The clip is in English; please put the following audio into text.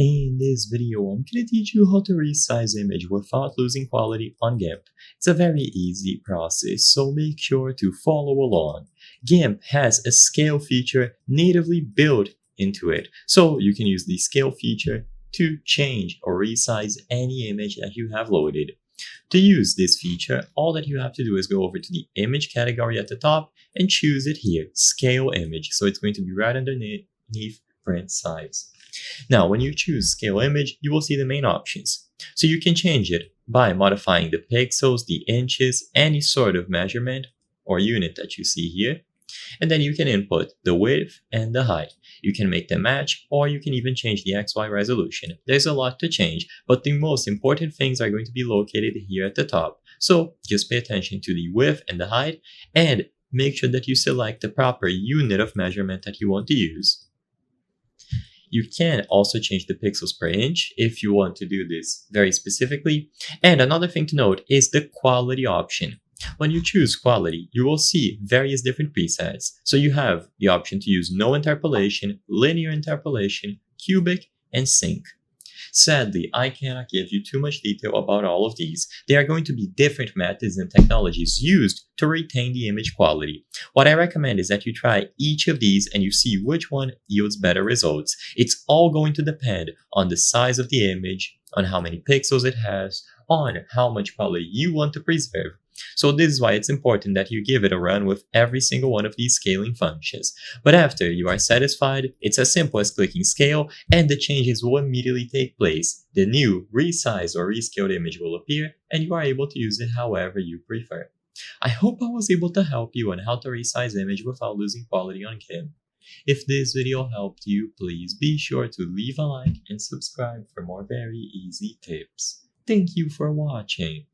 In this video, I'm going to teach you how to resize image without losing quality on GIMP. It's a very easy process, so make sure to follow along. GIMP has a scale feature natively built into it, so you can use the scale feature to change or resize any image that you have loaded. To use this feature, all that you have to do is go over to the image category at the top and choose it here, Scale Image. So it's going to be right underneath Print Size. Now, when you choose Scale Image, you will see the main options. So you can change it by modifying the pixels, the inches, any sort of measurement or unit that you see here. And then you can input the width and the height. You can make them match, or you can even change the XY resolution. There's a lot to change, but the most important things are going to be located here at the top. So just pay attention to the width and the height, and make sure that you select the proper unit of measurement that you want to use. You can also change the pixels per inch if you want to do this very specifically. And another thing to note is the quality option. When you choose quality, you will see various different presets. So you have the option to use no interpolation, linear interpolation, cubic, and sync. Sadly, I cannot give you too much detail about all of these. There are going to be different methods and technologies used to retain the image quality. What I recommend is that you try each of these and you see which one yields better results. It's all going to depend on the size of the image, on how many pixels it has, on how much quality you want to preserve. So this is why it's important that you give it a run with every single one of these scaling functions. But after you are satisfied, it's as simple as clicking scale and the changes will immediately take place. The new resized or rescaled image will appear and you are able to use it however you prefer. I hope I was able to help you on how to resize image without losing quality on GIMP. If this video helped you, please be sure to leave a like and subscribe for more very easy tips. Thank you for watching.